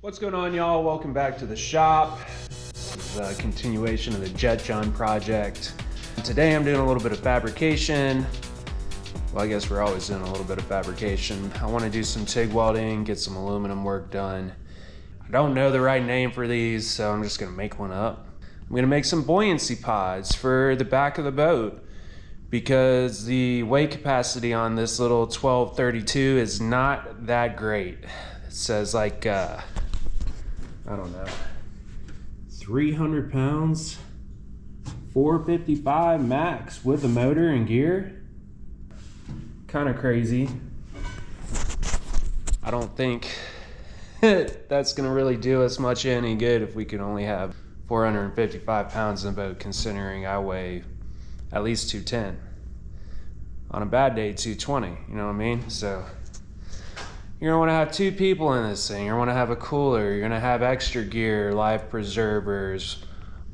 What's going on, y'all? Welcome back to the shop. This is a continuation of the Jet John project. And today I'm doing a little bit of fabrication. Well, I guess we're always doing a little bit of fabrication. I want to do some TIG welding, get some aluminum work done. I don't know the right name for these, so I'm just gonna make one up. I'm gonna make some buoyancy pods for the back of the boat because the weight capacity on this little 1232 is not that great. It says like, I don't know, 300 pounds, 455 max with a motor and gear. Kind of crazy. I don't think that's gonna really do us much any good if we can only have 455 pounds in the boat, considering I weigh at least 210. On a bad day, 220, you know what I mean? So you're gonna wanna have two people in this thing. You're gonna wanna have a cooler, you're gonna have extra gear, life preservers,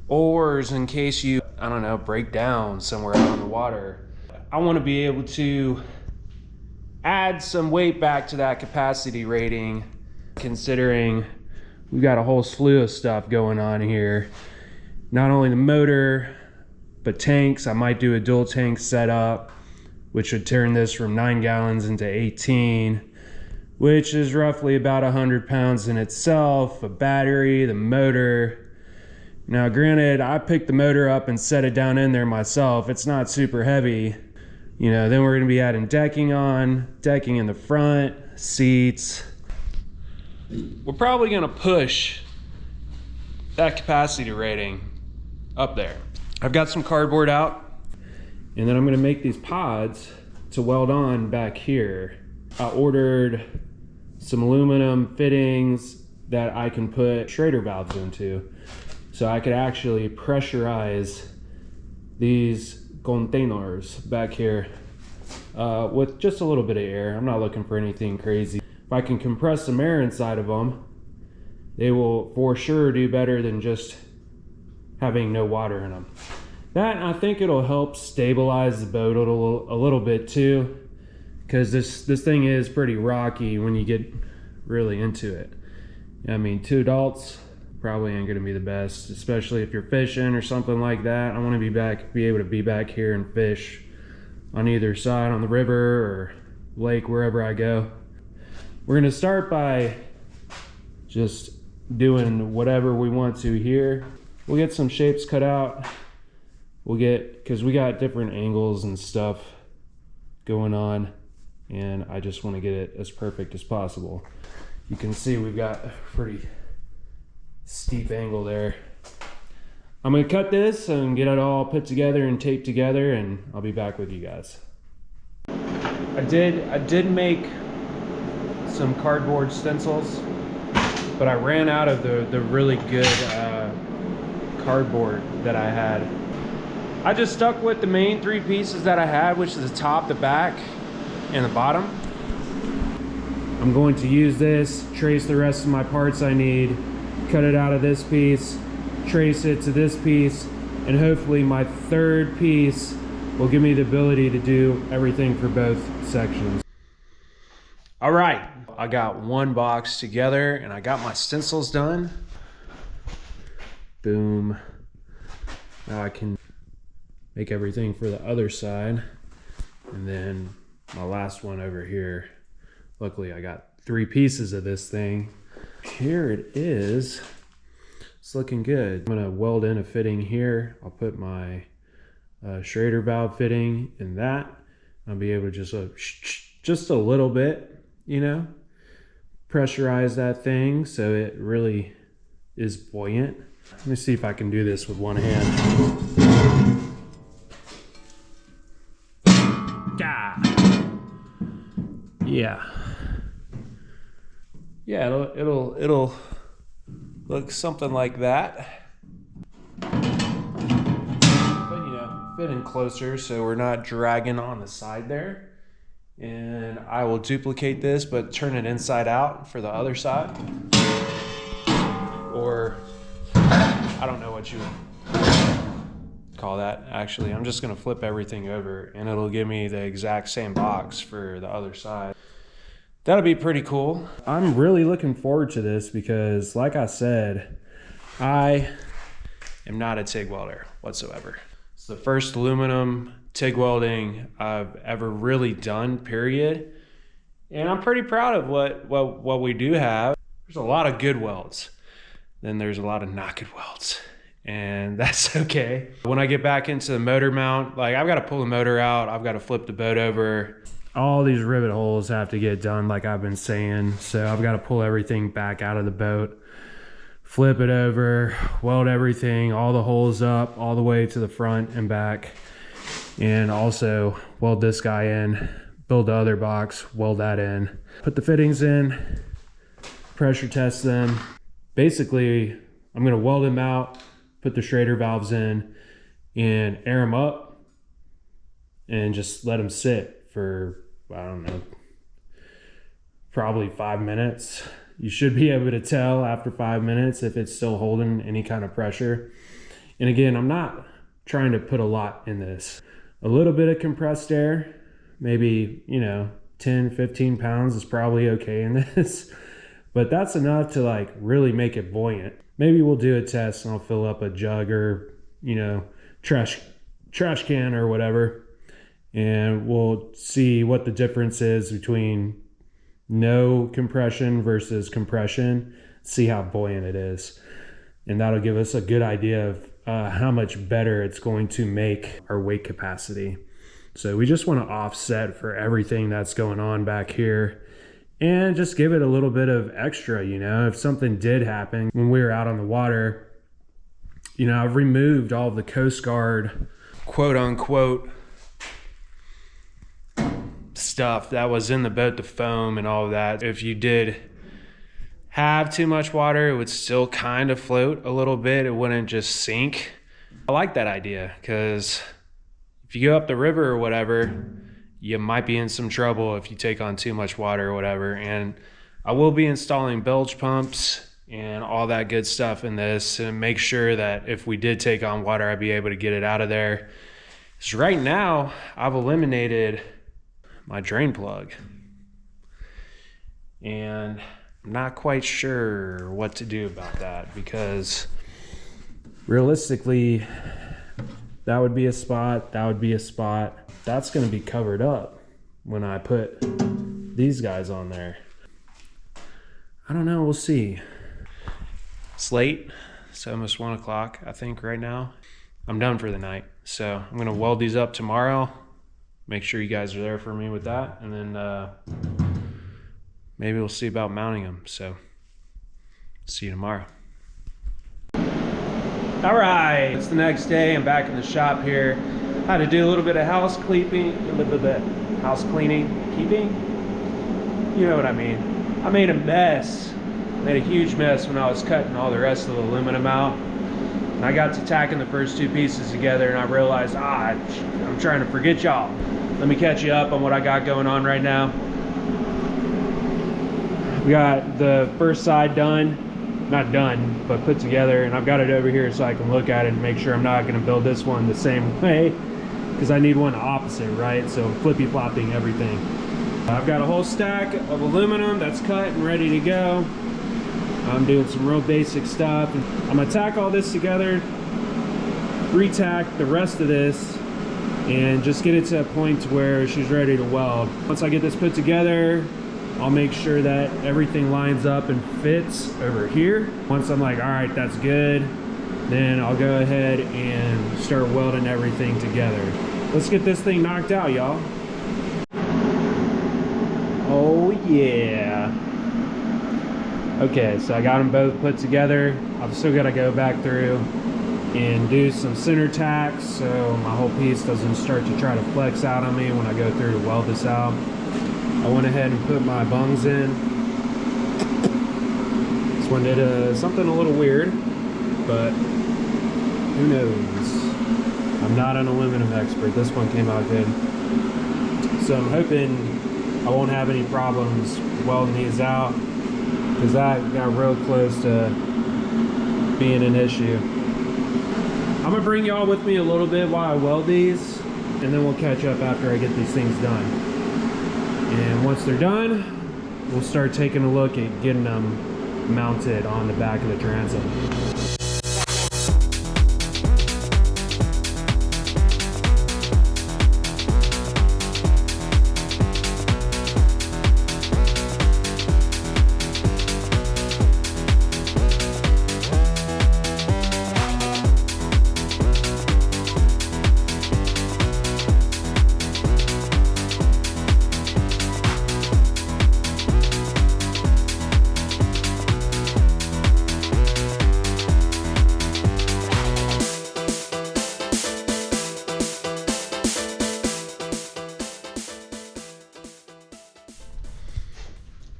oars in case you, I don't know, break down somewhere out on the water. I wanna be able to add some weight back to that capacity rating, considering we've got a whole slew of stuff going on here. Not only the motor, but tanks. I might do a dual tank setup, which would turn this from 9 gallons into 18. Which is roughly about 100 pounds in itself, a battery, the motor. Now granted, I picked the motor up and set it down in there myself. It's not super heavy. You know, then we're gonna be adding decking in the front, seats. We're probably gonna push that capacity rating up there. I've got some cardboard out, and then I'm gonna make these pods to weld on back here. I ordered some aluminum fittings that I can put Schrader valves into, so I could actually pressurize these containers back here with just a little bit of air. I'm not looking for anything crazy. If I can compress some air inside of them, they will for sure do better than just having no water in them. That, I think it'll help stabilize the boat a little bit too, because this thing is pretty rocky when you get really into it. I mean, 2 adults probably ain't gonna be the best, especially if you're fishing or something like that. I want to be able to be back here and fish on either side, on the river or lake, wherever I go. We're gonna start by just doing whatever we want to here. We'll get some shapes cut out. Because we got different angles and stuff going on, and I just want to get it as perfect as possible. You can see we've got a pretty steep angle there. I'm gonna cut this and get it all put together and taped together, and I'll be back with you guys. I did make some cardboard stencils, but I ran out of the really good cardboard that I had. I just stuck with the main 3 pieces that I had, which is the top, the back, and the bottom. I'm going to use this, trace the rest of my parts I need, cut it out of this piece, trace it to this piece, and hopefully my 3rd piece will give me the ability to do everything for both sections. All right, I got 1 box together and I got my stencils done. Boom. Now I can make everything for the other side, and then my last one over here. Luckily I got 3 pieces of this thing. Here it is. It's looking good. I'm gonna weld in a fitting here. I'll put my Schrader valve fitting in that. I'll be able to just a little bit, you know, pressurize that thing so it really is buoyant. Let me see if I can do this with one hand. Yeah, it'll look something like that. But you know, fit in closer so we're not dragging on the side there. And I will duplicate this, but turn it inside out for the other side. Or I don't know what you would call that. Actually, I'm just gonna flip everything over and it'll give me the exact same box for the other side. That'll be pretty cool. I'm really looking forward to this because, like I said, I am not a TIG welder whatsoever. It's the first aluminum TIG welding I've ever really done, period. And I'm pretty proud of what we do have. There's a lot of good welds. Then there's a lot of not good welds. And that's okay. When I get back into the motor mount, like I've got to pull the motor out, I've got to flip the boat over. All these rivet holes have to get done, like I've been saying. So I've got to pull everything back out of the boat, flip it over, weld everything, all the holes up, all the way to the front and back. And also weld this guy in, build the other box, weld that in, put the fittings in, pressure test them. Basically, I'm gonna weld them out, put the Schrader valves in, and air them up, and just let them sit for, I don't know, probably 5 minutes. You should be able to tell after 5 minutes if it's still holding any kind of pressure. And again, I'm not trying to put a lot in this. A little bit of compressed air, maybe, 10, 15 pounds is probably okay in this. But that's enough to like really make it buoyant. Maybe we'll do a test and I'll fill up a jug or, trash can or whatever. And we'll see what the difference is between no compression versus compression, see how buoyant it is. And that'll give us a good idea of how much better it's going to make our weight capacity. So we just want to offset for everything that's going on back here and just give it a little bit of extra. If something did happen when we were out on the water, I've removed all of the Coast Guard quote unquote stuff that was in the boat, the foam and all of that. If you did have too much water, it would still kind of float a little bit. It wouldn't just sink. I like that idea because if you go up the river or whatever, you might be in some trouble if you take on too much water or whatever. And I will be installing bilge pumps and all that good stuff in this and make sure that if we did take on water, I'd be able to get it out of there. Because right now, I've eliminated my drain plug. And I'm not quite sure what to do about that because realistically, that would be a spot, that would be a spot. That's going to be covered up when I put these guys on there. I don't know, we'll see. It's late, it's almost 1 o'clock, I think, right now. I'm done for the night. So I'm going to weld these up tomorrow. Make sure you guys are there for me with that. And then maybe we'll see about mounting them. So see you tomorrow. All right, it's the next day. I'm back in the shop here. Had to do a little bit of house cleaning, keeping. You know what I mean. I made a mess. Made a huge mess when I was cutting all the rest of the aluminum out. And I got to tacking the first two pieces together and I realized, I'm trying to forget y'all. Let me catch you up on what I got going on right now. We got the first side done. Not done, but put together, and I've got it over here so I can look at it and make sure I'm not going to build this one the same way because I need one opposite, right? So flippy flopping everything. I've got a whole stack of aluminum that's cut and ready to go. I'm doing some real basic stuff. I'm gonna tack all this together, re-tack the rest of this, and just get it to a point where she's ready to weld. Once I get this put together, I'll make sure that everything lines up and fits over here. Once I'm like, all right, that's good, then I'll go ahead and start welding everything together. Let's get this thing knocked out, y'all. Oh yeah. Okay, so I got them both put together. I've still got to go back through and do some center tacks so my whole piece doesn't start to try to flex out on me when I go through to weld this out. I went ahead and put my bungs in. This one did something a little weird, but who knows? I'm not an aluminum expert. This one came out good. So I'm hoping I won't have any problems welding these out because that got real close to being an issue. I'm gonna bring y'all with me a little bit while I weld these, and then we'll catch up after I get these things done. And once they're done, we'll start taking a look at getting them mounted on the back of the transom.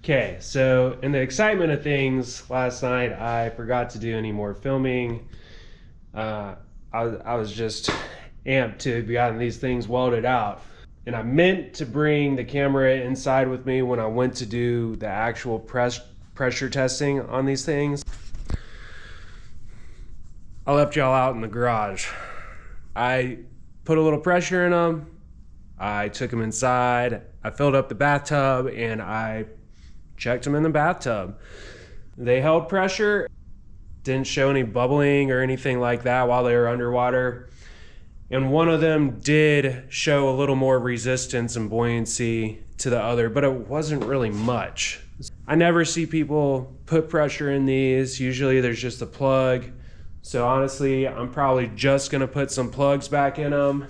Okay, so in the excitement of things, last night I forgot to do any more filming. I was just amped to be getting these things welded out. And I meant to bring the camera inside with me when I went to do the actual pressure testing on these things. I left y'all out in the garage. I put a little pressure in them. I took them inside. I filled up the bathtub and I checked them in the bathtub. They held pressure, didn't show any bubbling or anything like that while they were underwater. And one of them did show a little more resistance and buoyancy to the other, but it wasn't really much. I never see people put pressure in these. Usually there's just a plug. So honestly, I'm probably just gonna put some plugs back in them,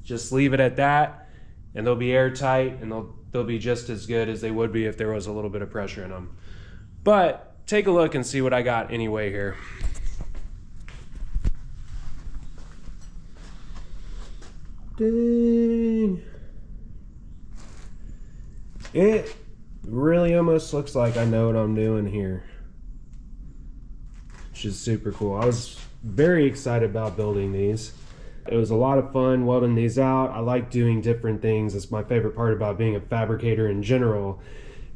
just leave it at that, and they'll be airtight and they'll be just as good as they would be if there was a little bit of pressure in them. But take a look and see what I got anyway here. Dang. It really almost looks like I know what I'm doing here, which is super cool. I was very excited about building these. It was a lot of fun welding these out. I like doing different things. It's my favorite part about being a fabricator in general,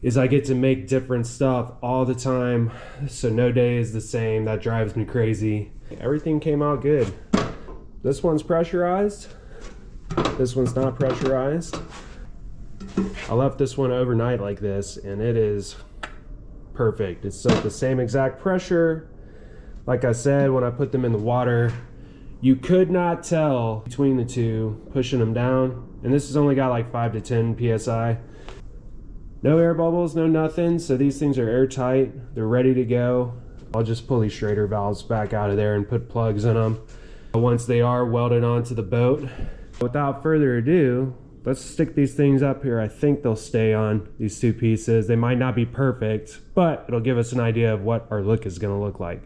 is I get to make different stuff all the time. So no day is the same. That drives me crazy. Everything came out good. This one's pressurized. This one's not pressurized. I left this one overnight like this and it is perfect. It's at the same exact pressure. Like I said, when I put them in the water, you could not tell between the two, pushing them down. And this has only got like 5 to 10 PSI. No air bubbles, no nothing. So these things are airtight. They're ready to go. I'll just pull these Schrader valves back out of there and put plugs in them once they are welded onto the boat. Without further ado, let's stick these things up here. I think they'll stay on, these two pieces. They might not be perfect, but it'll give us an idea of what our look is gonna look like.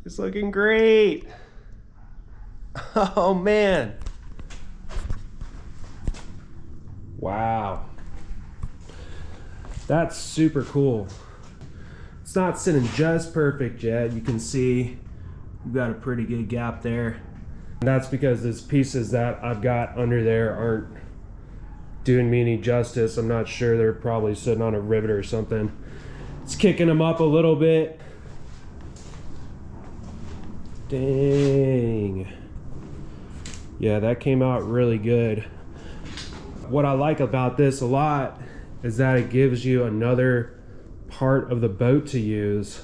It's looking great. Oh man. Wow. That's super cool. It's not sitting just perfect yet. You can see we've got a pretty good gap there. And that's because these pieces that I've got under there aren't doing me any justice. I'm not sure, they're probably sitting on a rivet or something. It's kicking them up a little bit. Dang. Yeah, that came out really good. What I like about this a lot is that it gives you another part of the boat to use.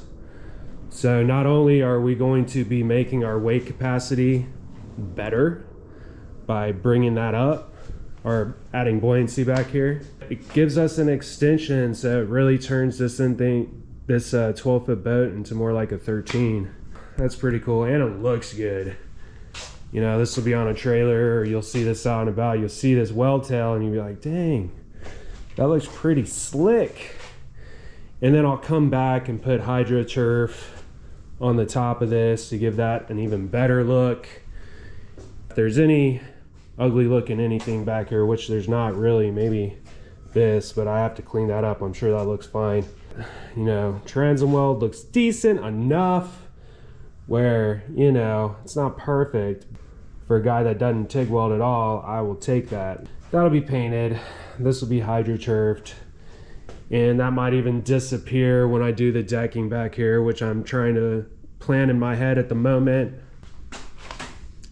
So not only are we going to be making our weight capacity better by bringing that up or adding buoyancy back here, it gives us an extension, so it really turns this 12-foot boat into more like a 13. That's pretty cool, and it looks good. You know, this will be on a trailer, or you'll see this out and about. You'll see this weld tail, and you'll be like, dang, that looks pretty slick. And then I'll come back and put hydro turf on the top of this to give that an even better look. If there's any ugly looking anything back here, which there's not really, maybe this, but I have to clean that up. I'm sure that looks fine. You know, transom weld looks decent enough where, you know, it's not perfect. For a guy that doesn't TIG weld at all, I will take that. That'll be painted. This will be hydro turfed. And that might even disappear when I do the decking back here, which I'm trying to plan in my head at the moment.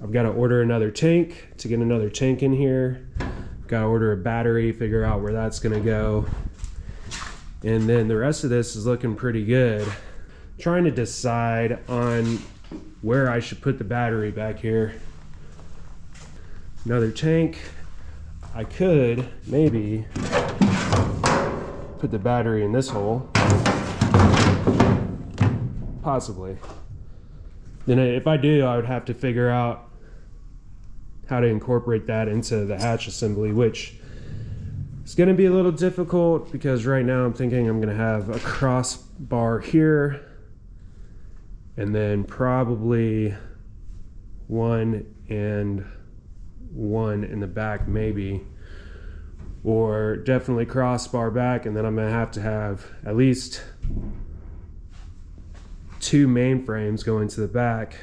I've got to order another tank to get another tank in here. Gotta order a battery, figure out where that's gonna go. And then the rest of this is looking pretty good. Trying to decide on where I should put the battery back here. Another tank. I could maybe put the battery in this hole. Possibly. Then if I do, I would have to figure out how to incorporate that into the hatch assembly, which is going to be a little difficult because right now I'm thinking I'm going to have a crossbar here and then probably one and one in the back maybe, or definitely crossbar back, and then I'm going to have at least 2 main frames going to the back.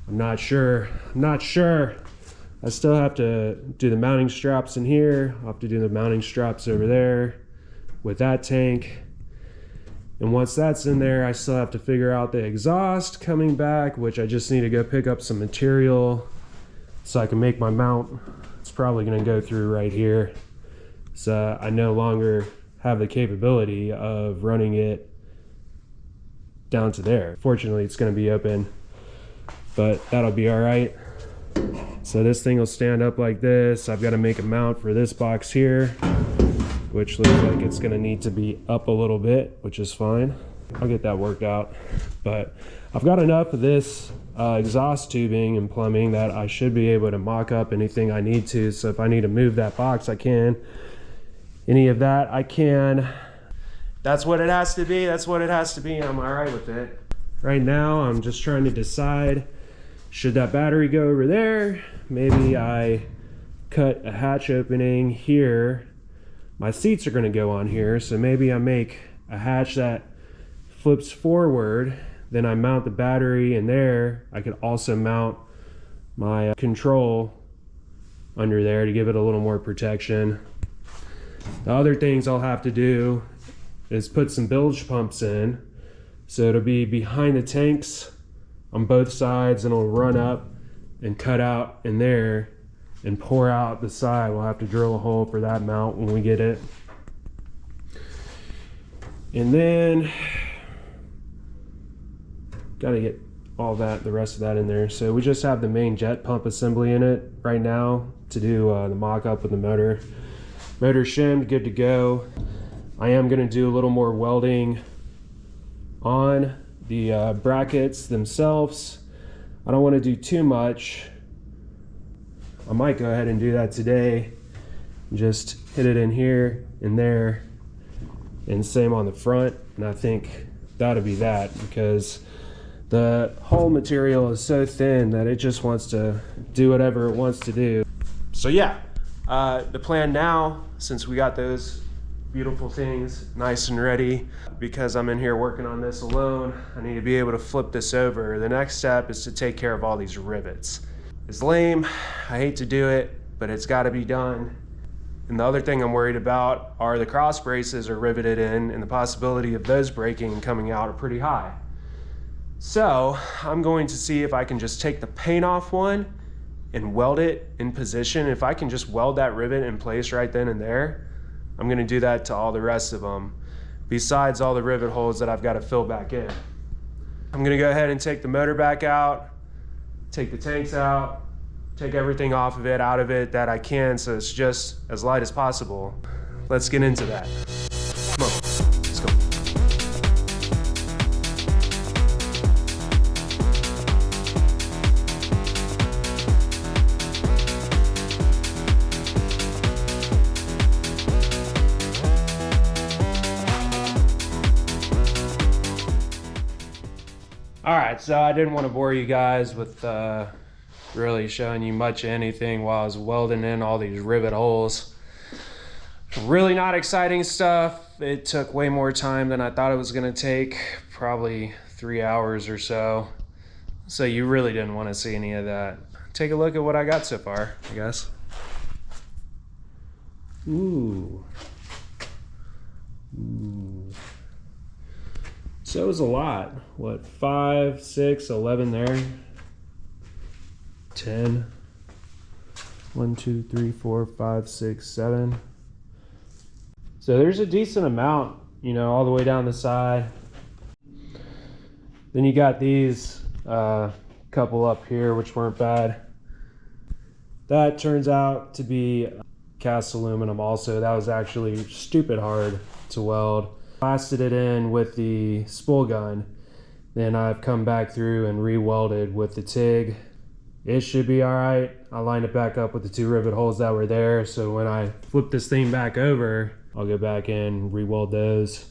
I'm not sure. I still have to do the mounting straps in here. I'll have to do the mounting straps over there with that tank. And once that's in there, I still have to figure out the exhaust coming back, which I just need to go pick up some material so I can make my mount. It's probably going to go through right here. So I no longer have the capability of running it down to there. Fortunately, it's going to be open, but that'll be all right. So this thing will stand up like this. I've got to make a mount for this box here, which looks like it's going to need to be up a little bit, which is fine. I'll get that worked out. But I've got enough of this exhaust tubing and plumbing that I should be able to mock up anything I need to. So if I need to move that box, I can. Any of that, I can. That's what it has to be. That's what it has to be. I'm all right with it. Right now, I'm just trying to decide, should that battery go over there? Maybe I cut a hatch opening here. My seats are going to go on here, so maybe I make a hatch that flips forward, then I mount the battery in there. I could also mount my control under there to give it a little more protection. The other things I'll have to do is put some bilge pumps in, so it'll be behind the tanks on both sides, and it'll run up and cut out in there and pour out the side. We'll have to drill a hole for that mount when we get it. And then gotta get all that, the rest of that in there. So we just have the main jet pump assembly in it right now to do the mock-up with the motor. Motor shimmed, good to go. I am gonna do a little more welding on the brackets themselves. I don't want to do too much. I might go ahead and do that today. Just hit it in here and there, and same on the front. And I think that'll be that, because the whole material is so thin that it just wants to do whatever it wants to do. So yeah, the plan now, since we got those beautiful things nice and ready, because I'm in here working on this alone, I need to be able to flip this over. The next step is to take care of all these rivets. It's lame, I hate to do it, but it's got to be done. And the other thing I'm worried about are the cross braces are riveted in, and the possibility of those breaking and coming out are pretty high. So I'm going to see if I can just take the paint off one and weld it in position. If I can just weld that rivet in place right then and there, I'm going to do that to all the rest of them, besides all the rivet holes that I've got to fill back in. I'm going to go ahead and take the motor back out, take the tanks out, take everything off of it, out of it that I can, so it's just as light as possible. Let's get into that. Come on, let's go. All right, so I didn't want to bore you guys with really showing you much of anything while I was welding in all these rivet holes. Really not exciting stuff. It took way more time than I thought it was going to take, probably 3 hours or so. So you really didn't want to see any of that. Take a look at what I got so far, I guess. Ooh. Ooh. So it was a lot. What, 5, 6, 11 there? 10. 1, 2, 3, 4, 5, 6, 7. So there's a decent amount, you know, all the way down the side. Then you got these couple up here, which weren't bad. That turns out to be cast aluminum also. That was actually stupid hard to weld. Blasted it in with the spool gun. Then I've come back through and re-welded with the TIG. It should be all right. I lined it back up with the 2 rivet holes that were there. So when I flip this thing back over, I'll go back in, re-weld those.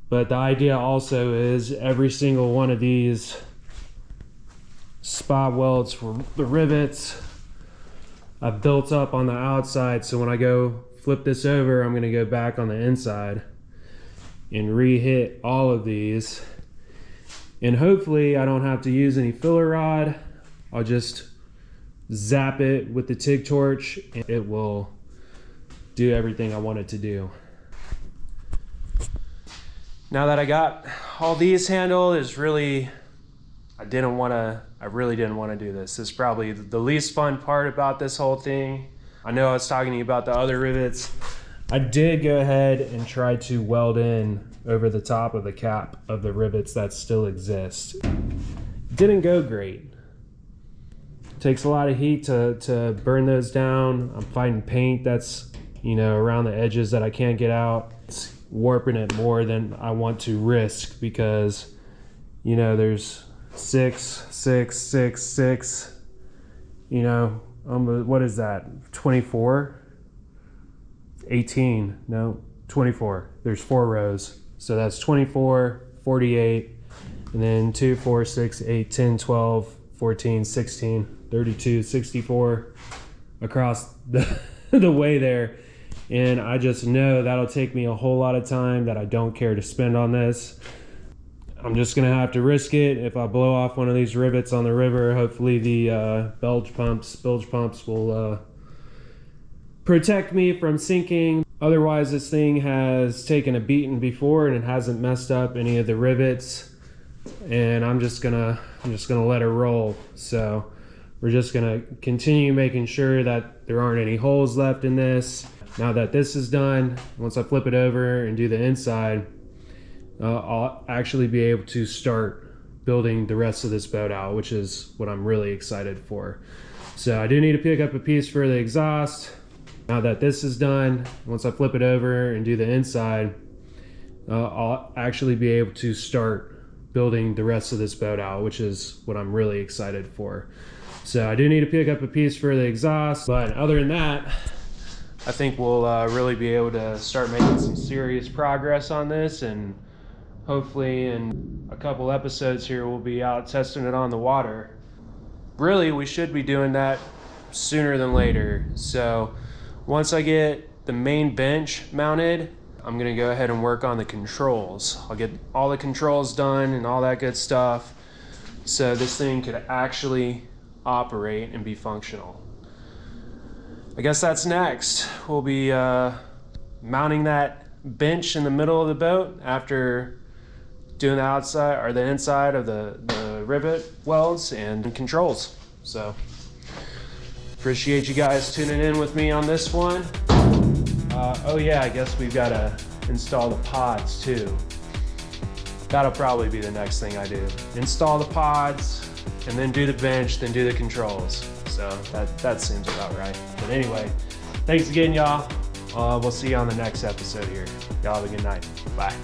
But the idea also is every single one of these spot welds for the rivets I've built up on the outside. So when I go flip this over, I'm gonna go back on the inside and re-hit all of these. And hopefully I don't have to use any filler rod. I'll just zap it with the TIG torch and it will do everything I want it to do. Now that I got all these handled, is really, I really didn't want to do this. This is probably the least fun part about this whole thing. I know I was talking to you about the other rivets. I did go ahead and try to weld in over the top of the cap of the rivets that still exist. Didn't go great. Takes a lot of heat to burn those down. I'm fighting paint that's, you know, around the edges that I can't get out. It's warping it more than I want to risk because, you know, there's 6, 6, 6, 6, you know, what is that, 24? 18, no, 24. There's 4 rows. So that's 24, 48, and then 2, 4, 6, 8, 10, 12, 14, 16, 32, 64 across the way there. And I just know that'll take me a whole lot of time that I don't care to spend on this. I'm just gonna have to risk it. If I blow off one of these rivets on the river, hopefully the bilge pumps will protect me from sinking. Otherwise, this thing has taken a beating before and it hasn't messed up any of the rivets. And I'm just gonna let it roll. So we're just gonna continue making sure that there aren't any holes left in this. Now that this is done, once I flip it over and do the inside, I'll actually be able to start building the rest of this boat out, which is what I'm really excited for. So I do need to pick up a piece for the exhaust. Now that this is done, once I flip it over and do the inside, I'll actually be able to start building the rest of this boat out, which is what I'm really excited for. So I do need to pick up a piece for the exhaust, but other than that, I think we'll really be able to start making some serious progress on this, and hopefully in a couple episodes here we'll be out testing it on the water. Really, we should be doing that sooner than later. So once I get the main bench mounted, I'm gonna go ahead and work on the controls. I'll get all the controls done and all that good stuff so this thing could actually operate and be functional. I guess that's next. We'll be mounting that bench in the middle of the boat after doing the outside or the inside of the rivet welds and controls. So appreciate you guys tuning in with me on this one. Oh yeah, I guess we've got to install the pods too. That'll probably be the next thing I do. Install the pods and then do the bench, then do the controls. So that seems about right. But anyway, thanks again, y'all. We'll see you on the next episode here. Y'all have a good night. Bye.